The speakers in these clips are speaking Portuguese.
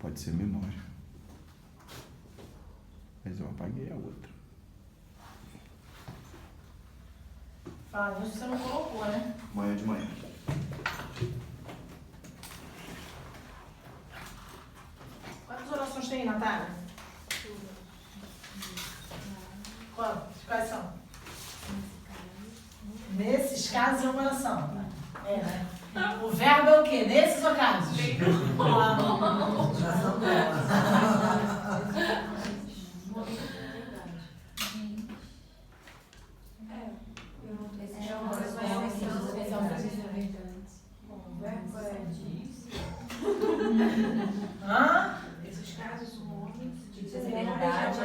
Pode ser memória. Mas eu apaguei a outra. Ah, isso você não colocou, né? Amanhã de manhã. Quantas orações tem aí, Natália? Quantas? Quais são? Nesses casos é uma oração. É, né? O verbo é o quê? Nesses ou casos? Hã? Nesses casos, o homem diz Ah, verdade,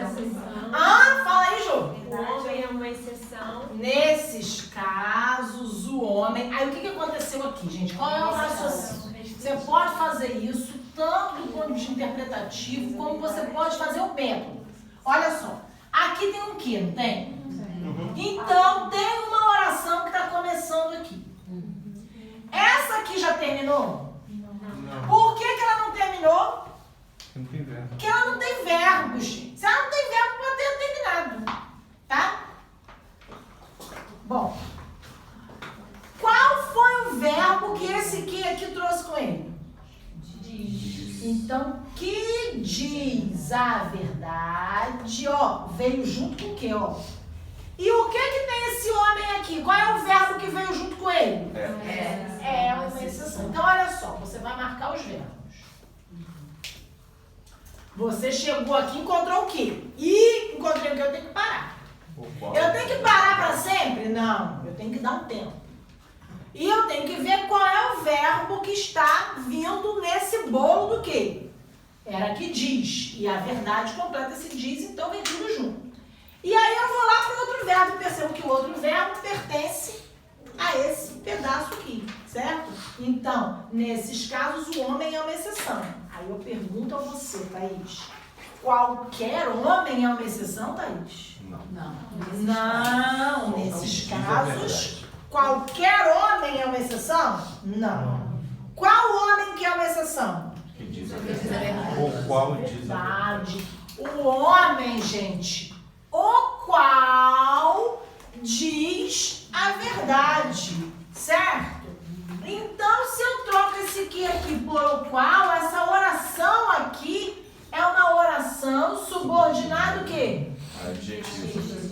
fala aí, Ju. o homem é uma exceção. Nesses casos, o homem... Aí, o que aconteceu aqui, gente? Qual é o raciocínio? Você pode fazer isso tanto do ponto de vista interpretativo, como você pode fazer o método. Olha só. Aqui tem um quê, não tem? Então, tem uma oração que está começando aqui. Essa aqui já terminou? Não. Por que ela não terminou? Não tem verbo. Porque ela não tem verbo, gente. Se ela não tem verbo, pode ter terminado. Tá? Bom. Qual foi o verbo que esse aqui trouxe com ele? Diz. Então, que diz a verdade, ó, veio junto com o quê, ó? E o que tem esse homem aqui? Qual é o verbo que veio junto com ele? É uma exceção. Então, olha só, você vai marcar os verbos. Você chegou aqui e encontrou o quê? E encontrei o que eu tenho que parar. Eu tenho que parar para sempre? Não, eu tenho que dar um tempo. E eu tenho que ver qual é o verbo que está vindo nesse bolo do quê? Era que diz. E a verdade completa esse diz, então vem tudo junto. E aí eu vou lá para o outro verbo e percebo que o outro verbo pertence a esse pedaço aqui, certo? Então, nesses casos, o homem é uma exceção. Aí eu pergunto a você, Thaís, qualquer homem é uma exceção, Thaís? Não, nesses casos, qualquer homem é uma exceção? Não. Qual homem que é uma exceção? Que diz a verdade. Ou qual diz a verdade. O homem, gente, o qual diz a verdade, certo? Então, se eu troco esse aqui por o qual, essa oração aqui é uma oração subordinada o quê?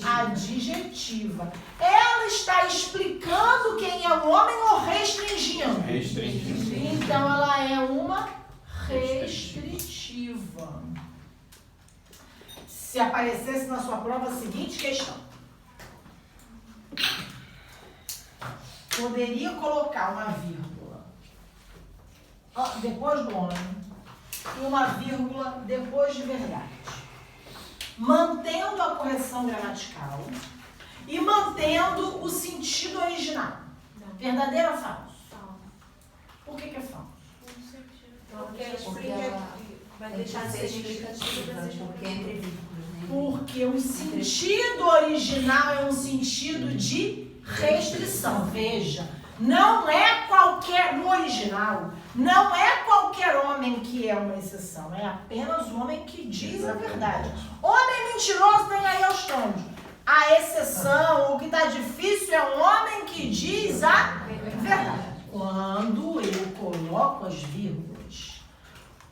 Adjetiva. Ela está explicando quem é o homem ou restringindo? Restringindo. Então, ela é uma restritiva. Se aparecesse na sua prova a seguinte questão. Poderia colocar uma vírgula depois do homem e uma vírgula depois de verdade, mantendo a correção gramatical e mantendo o sentido original. Verdadeiro ou falso? Por que é falso? Porque vai deixar de ser explicativa, porque é entre vírgulas, né? Porque o sentido original é um sentido de restrição. Veja, não é qualquer, no original, não é qualquer homem que é uma exceção, é apenas o homem que diz a verdade. Homem mentiroso tem aí aos tons. A exceção, o que está difícil é um homem que diz a verdade. Quando eu coloco as vírgulas,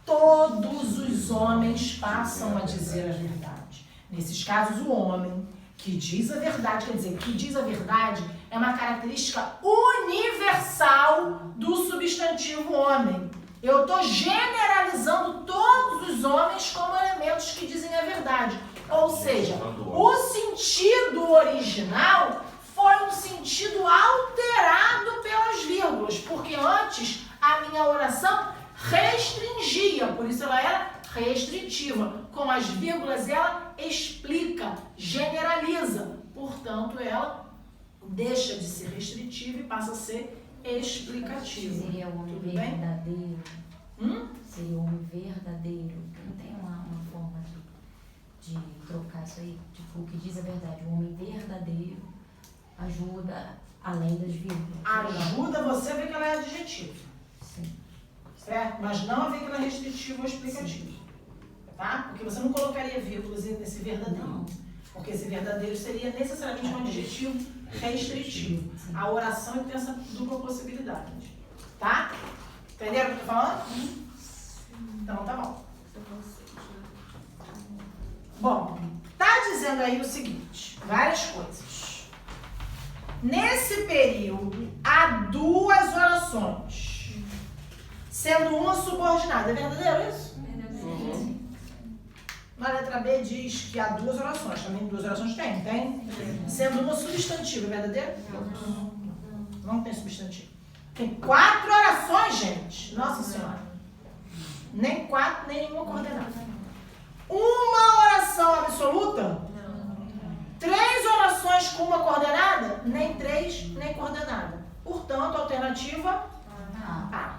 todos os homens passam a dizer a verdade. Nesses casos, o homem que diz a verdade, quer dizer, que diz a verdade é uma característica universal do substantivo homem. Eu estou generalizando todos os homens como elementos que dizem a verdade. Ou seja, o sentido original foi um sentido alterado pelas vírgulas, porque antes a minha oração restringia, por isso ela era restritiva. Com as vírgulas ela explica, generaliza, portanto ela deixa de ser restritiva e passa a ser explicativa. Seria o homem Tudo bem? verdadeiro. Seria o homem verdadeiro. Não tem uma forma de trocar isso aí? Tipo, o que diz a verdade. O homem verdadeiro ajuda além das vírgulas. Ajuda você a ver que ela é adjetiva. Sim. Certo? Mas não a vírgula restritiva ou explicativa. Tá? Porque você não colocaria vírgulas nesse verdadeiro. Porque esse verdadeiro seria necessariamente um adjetivo restritivo. A oração tem essa dupla possibilidade. Tá? Entenderam o que eu tô falando? Então tá bom. Bom, tá dizendo aí o seguinte, várias coisas. Nesse período, há 2 orações, sendo uma subordinada. É verdadeiro isso? Na letra B diz que há 2 orações. Também 2 orações tem? Sendo uma substantiva, é verdadeiro? Não tem substantivo. Tem 4 orações, gente. Nossa Senhora. Nem 4, nem nenhuma coordenada. Uma oração absoluta? 3 orações com uma coordenada? Nem 3, nem coordenada. Portanto, alternativa A.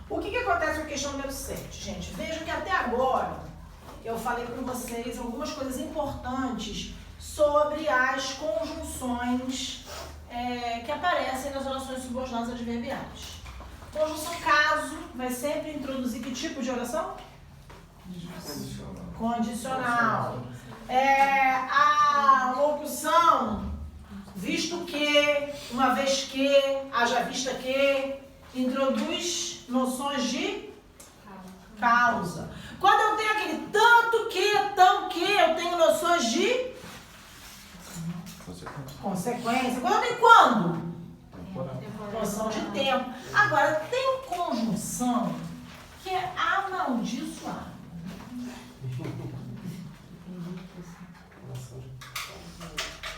O que acontece com a questão número 7, gente? Vejam que até agora eu falei para vocês algumas coisas importantes sobre as conjunções que aparecem nas orações subordinadas adverbiais. Conjunção caso vai sempre introduzir que tipo de oração? Condicional. A locução, visto que, uma vez que, haja vista que, introduz noções de causa. Quando eu tenho aquele tanto que, tão que, eu tenho noções de consequência. Quando eu tenho quando? Noção de tempo. Agora, tem conjunção que é amaldiçoada.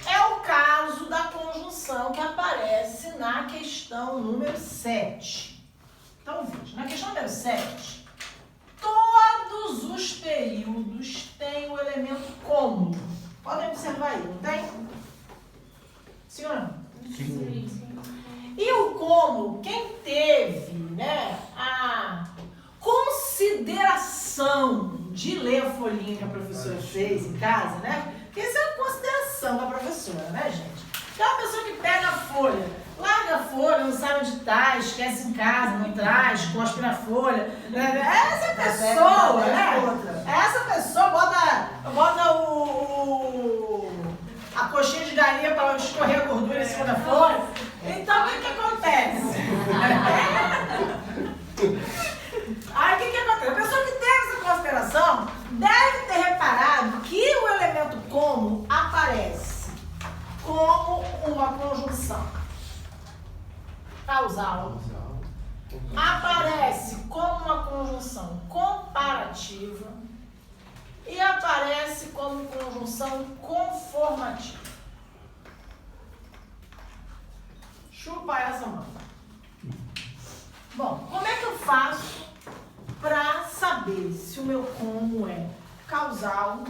É o caso da conjunção que aparece na questão número 7. Então, veja, na questão número 7, todos os períodos têm o elemento como. Podem observar aí, não tem? Sim ou não? Sim. E o como, quem teve, né, a consideração de ler a folhinha que a professora fez em casa, né? Porque isso é uma consideração da professora, né, gente? Que é uma pessoa que pega a folha, larga a folha, não sabe onde tá, esquece em casa, não traz, cospe na folha. Né? Essa pessoa, né? Essa pessoa bota a coxinha de galinha para escorrer a gordura em cima da folha. Então, o que acontece? Aí, o que acontece? A pessoa que teve essa consideração deve ter reparado que o elemento como aparece como uma conjunção causal. Aparece como uma conjunção comparativa e aparece como conjunção conformativa. Chupa essa mão. Bom, como é que eu faço para saber se o meu como é causal,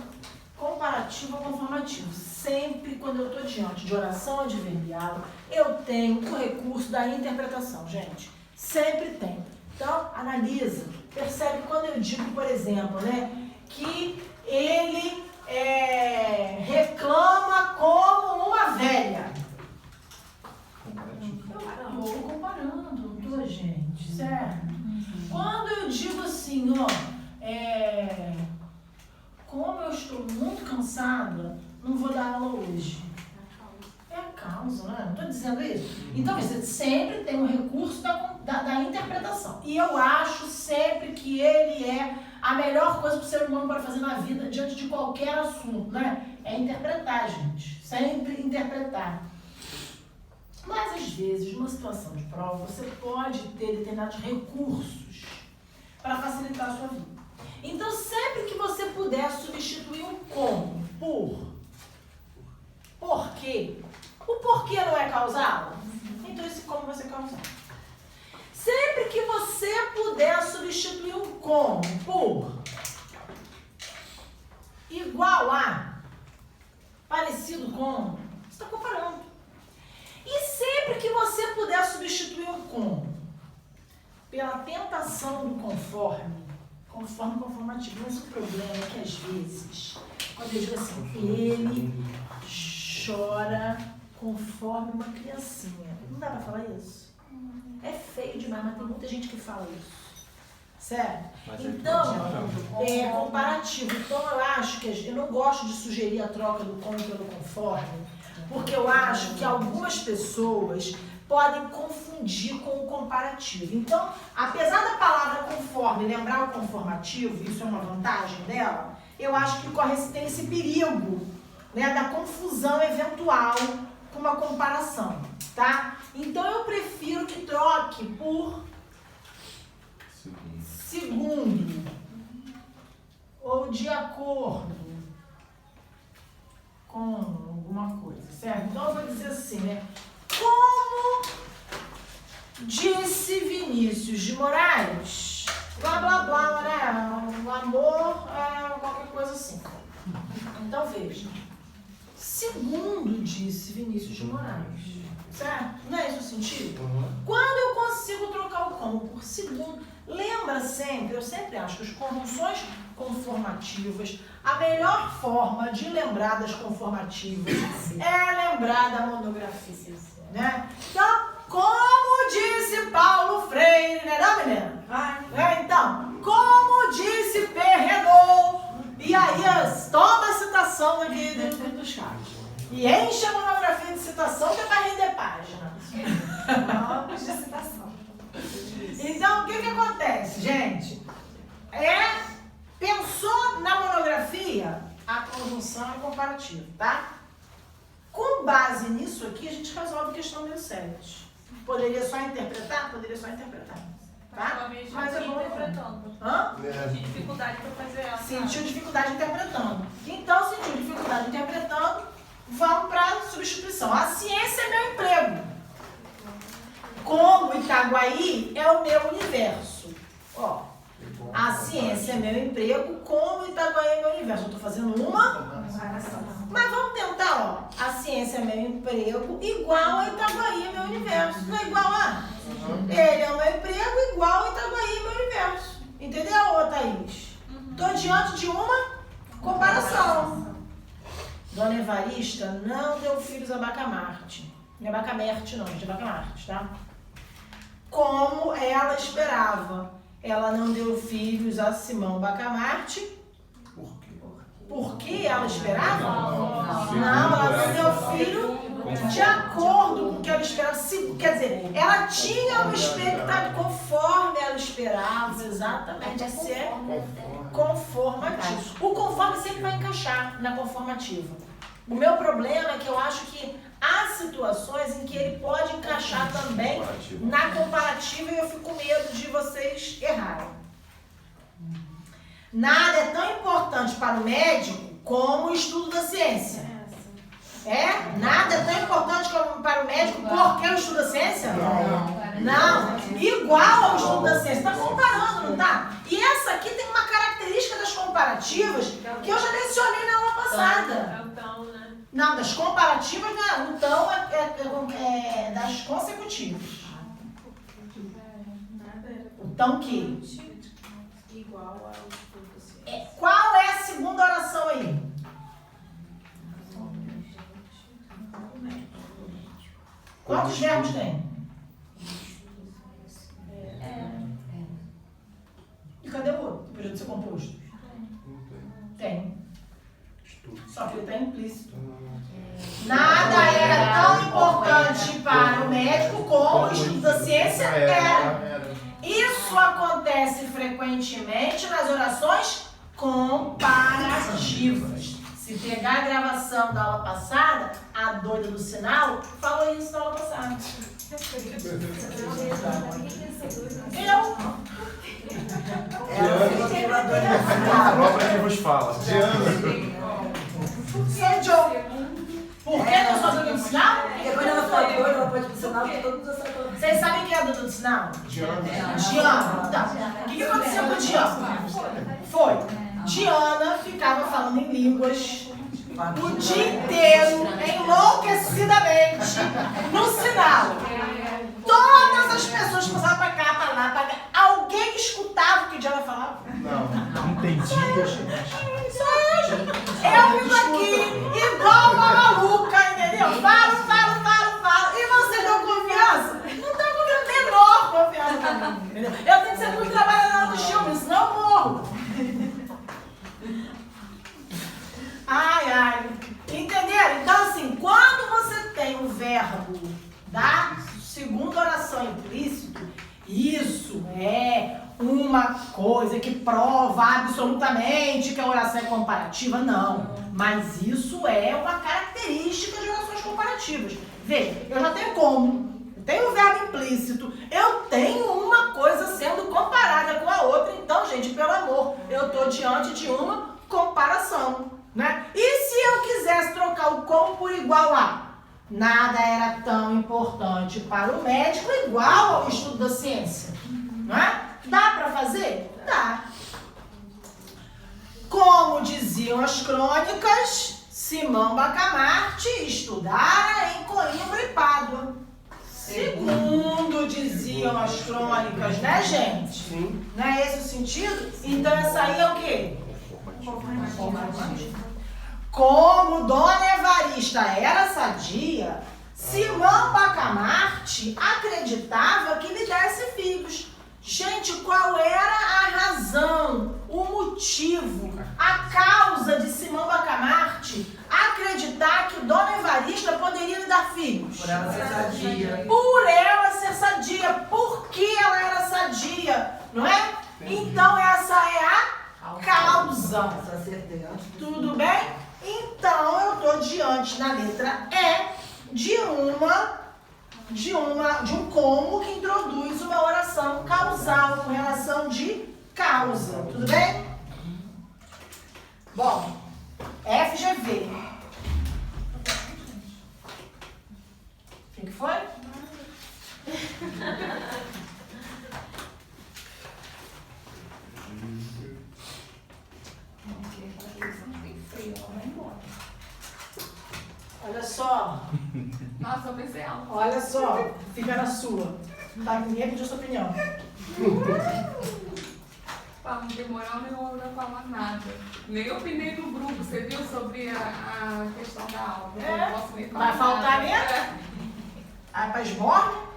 comparativo ou conformativo? Sempre quando eu estou diante de oração adverbial, eu tenho o recurso da interpretação, gente. Sempre tem. Então, analisa. Percebe quando eu digo, por exemplo, né, que ele reclama como uma velha. Eu vou comparando, tô, gente, certo? Quando eu digo assim, ó, como eu estou muito cansada, não vou dar aula hoje. É a causa, né? Não estou dizendo isso. Então, você sempre tem um recurso da interpretação. E eu acho sempre que ele é a melhor coisa que o ser humano pode fazer na vida diante de qualquer assunto, né? É interpretar, gente. Sempre interpretar. Mas, às vezes, numa situação de prova, você pode ter determinados recursos para facilitar a sua vida. Então, sempre que você puder substituir um como por porquê, o porquê não é causal? Então, esse como vai ser causal. Sempre que você puder substituir um como por igual a, parecido com, você está comparando. E sempre que você puder substituir um como pela tentação do conforme conformativo, mas o problema é que às vezes, quando eu digo assim, ele chora conforme uma criancinha. Não dá pra falar isso? É feio demais, mas tem muita gente que fala isso. Certo? Mas é Então, comparativo. é comparativo. Então, eu acho que eu não gosto de sugerir a troca do com pelo conforme, porque eu acho que algumas pessoas podem confundir com o comparativo. Então, apesar da palavra conforme lembrar o conformativo, isso é uma vantagem dela, eu acho que tem esse perigo, né, da confusão eventual com uma comparação, tá? Então, eu prefiro que troque por segundo ou de acordo com alguma coisa, certo? Então, eu vou dizer assim, né? Como disse Vinícius de Moraes, blá, blá, blá, né? O amor é qualquer coisa assim. Então, veja. Segundo disse Vinícius de Moraes, certo? Não é esse o sentido? Quando eu consigo trocar o como por segundo, lembra sempre, eu sempre acho que as conjunções conformativas, a melhor forma de lembrar das conformativas é lembrar da monografia, né? Então, como disse Paulo Freire, né, não, menina? Então, como disse Perredor, e aí toma a citação aqui dentro dos caras. E enche a monografia de citação que é para render página. Nomes de citação. Então, o que acontece, gente? Pensou na monografia, a conjunção é comparativa, tá? Com base nisso aqui, a gente resolve a questão 1007. Poderia só interpretar? Poderia só interpretar. Tá? Mas é bom. Interpretando. Hã? Tinha dificuldade para fazer ela. Sentiu dificuldade interpretando. Então, sentiu dificuldade interpretando, vamos para a substituição. A ciência é meu emprego. Como Itaguaí é o meu universo. Ó, a ciência é meu emprego, como Itaguaí é meu universo. Eu estou fazendo uma. Mas vamos tentar, ó. A ciência é meu emprego igual a Itaguaí é meu universo. Não é igual a? Ele é o meu emprego igual a Itaguaí é meu universo. Entendeu, ô Thaís? Estou diante de uma comparação. Dona Evarista não deu filhos a Bacamarte. Não é Bacamerte, não, é Bacamarte, tá? Como ela esperava. Ela não deu filhos a Simão Bacamarte. Por quê? Por que ela esperava? Não, Não, ela não deu filho de acordo com o que ela esperava. Quer dizer, ela tinha uma expectativa conforme ela esperava, exatamente. Esse é conformativo. O conforme sempre vai encaixar na conformativa. O meu problema é que eu acho que há situações em que ele pode encaixar também na comparativa e eu fico com medo de vocês errarem. Nada é tão importante para o médico como o estudo da ciência. Nada é tão importante para o médico porque o estudo da ciência? Não. Igual ao estudo da ciência. Está comparando, não está? E essa aqui tem uma característica das comparativas que eu já mencionei na aula passada. É o tão, né? Não, das comparativas, não. O tão é das consecutivas. O tão que? Igual ao estudo da ciência. Qual é a segunda oração aí? Quantos verbos tem? E cadê o outro? Que podia ser composto? Tem. Só que ele está implícito. Nada era tão importante para o médico como o estudo da ciência era. Isso acontece frequentemente nas orações comparativas. Se pegar a gravação da aula passada, a doida do sinal falou isso na aula passada. Eu. A própria que vos fala. Por que eu sou a doida do sinal? Porque quando ela fala doida, ela pode ir pro sinal, porque todo mundo já sabe. Vocês sabem quem é a doida do sinal? Diana. Então, o que aconteceu com a Diana? Foi. Diana ficava falando em línguas o dia inteiro, enlouquecidamente, no sinal. Todas as pessoas passavam pra cá, pra lá, pra cá. Alguém escutava o que Diana falava? Não entendi. Eu fico aqui igual uma maluca, entendeu? Falo. E vocês dão confiança? Não dá confiança, não é uma coisa que prova absolutamente que a oração é comparativa, não. Mas isso é uma característica de orações comparativas. Veja, eu já tenho como, eu tenho o verbo implícito, eu tenho uma coisa sendo comparada com a outra, então, gente, pelo amor, eu estou diante de uma comparação, né? E se eu quisesse trocar o como por igual a? Nada era tão importante para o médico igual ao estudo da ciência, não é? Dá para fazer? Dá. Como diziam as crônicas, Simão Bacamarte estudara em Coimbra e Pádua. Segundo diziam as crônicas, né, gente? Sim. Não é esse o sentido? Então essa aí é o quê? Como Dona Evarista era sadia, Simão Bacamarte acreditava que lhe desse filhos. Gente, qual era a razão, o motivo, a causa de Simão Bacamarte acreditar que Dona Evarista poderia lhe dar filhos? Por ela ser sadia. Por ela ser sadia. Por que ela era sadia? Não é? Então essa é a causa. Essa certeza. Tudo bem? Então eu estou diante na letra E de um como que introduz uma oração causal, com relação de causa. Tudo bem? Bom, FGV. O que foi? Olha só. Nossa, eu pensei alto. Olha só, fica na sua. Tá? Ninguém pediu sua opinião. Não demorando e eu não falar nada. Nem opinei no grupo. Você viu sobre a questão da aula? Eu não posso nem falar. Vai faltar nada. mesmo? Aí pra esmorna?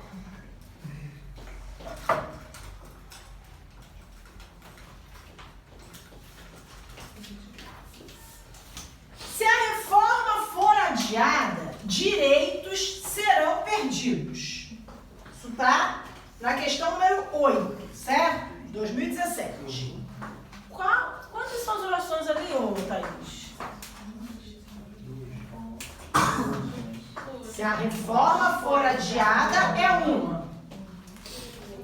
Se a reforma for adiada, direitos serão perdidos. Isso está na questão número 8, certo? 2017. Quantas são as orações ali, ô Thaís? Se a reforma for adiada, é uma.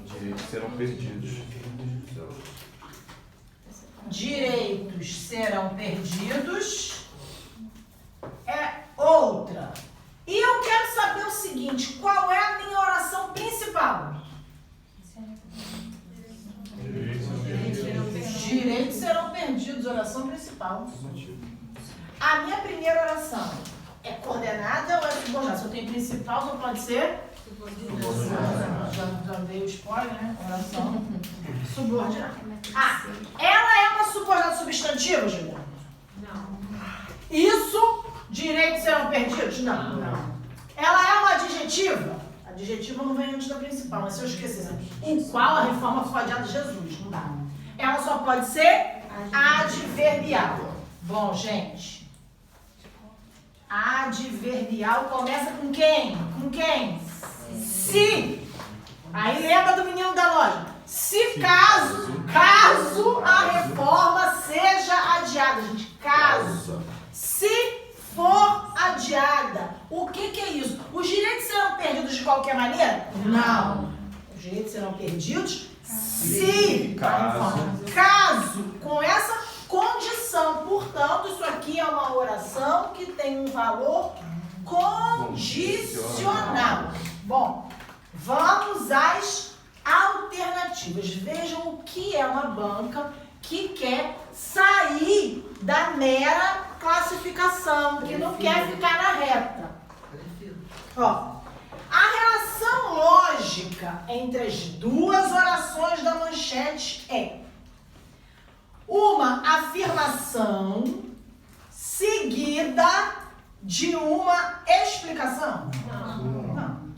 Direitos serão perdidos. Direitos serão perdidos. É outra. E eu quero saber o seguinte, qual é a minha oração principal? Direitos serão perdidos, oração principal. A minha primeira oração é coordenada ou é subordinada? Se eu tenho principal, só pode ser? Já dei o spoiler, né? Oração subordinada. Ah, ela é uma subordinada substantiva, Juliana? Não. Isso, direitos serão perdidos? Não. Ela é uma adjetiva? Adjetiva não vem antes da principal, mas se eu esquecer, né? O qual a reforma foi adiada de Jesus, não dá. Ela só pode ser adverbial. Bom, gente. Adverbial começa com quem? Com quem? Se. Aí lembra do menino da loja. Se caso a reforma seja adiada, gente. Caso. Se for adiada. O que é isso? Os direitos serão perdidos de qualquer maneira? Não. Os direitos serão perdidos se caso, com essa condição. Portanto, isso aqui é uma oração que tem um valor condicional. Bom, vamos às alternativas. Vejam o que é uma banca que quer sair da mera classificação, que não quer ficar na reta. Ó, a relação lógica entre as duas orações da manchete é uma afirmação seguida de uma explicação. Não.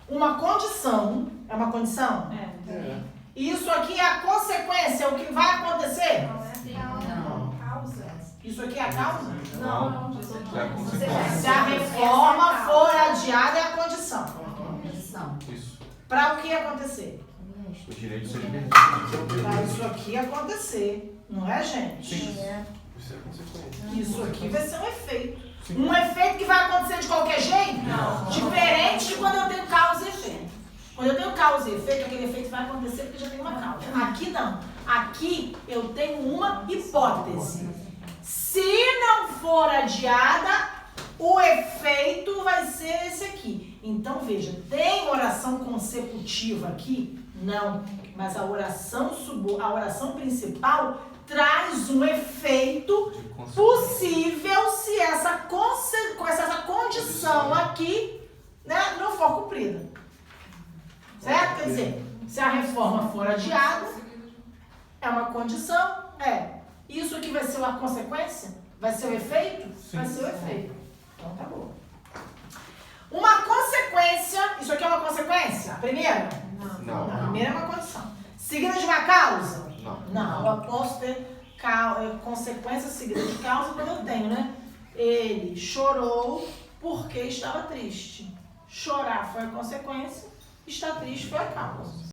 Uma condição. É uma condição? É. Isso aqui é a consequência, é o que vai acontecer? Não. Causa. Isso aqui é a causa? Não. Se a reforma for adiada, é a condição. Isso. Para o que acontecer? O direito seria Para isso aqui acontecer, não é, gente? Isso é consequência. Isso aqui vai ser um efeito. Um efeito que vai acontecer de qualquer jeito? Não. Diferente de quando eu tenho causa e efeito. Quando eu tenho causa e efeito, aquele efeito vai acontecer porque já tem uma causa. Aqui não. Aqui eu tenho uma hipótese. Se não for adiada, o efeito vai ser esse aqui. Então, veja, tem oração consecutiva aqui? Não. Mas a oração principal traz um efeito possível se essa condição aqui, né, não for cumprida. Certo? Quer dizer, se a reforma for adiada, é uma condição, isso aqui vai ser uma consequência? Vai ser o efeito? Sim. Vai ser o efeito. Então tá bom. Uma consequência, isso aqui é uma consequência? A primeira? Não. A primeira é uma condição. Seguida de uma causa? Não. Não, eu posso ter consequência seguida de causa quando eu tenho, né? Ele chorou porque estava triste. Chorar foi a consequência, estar triste foi a causa.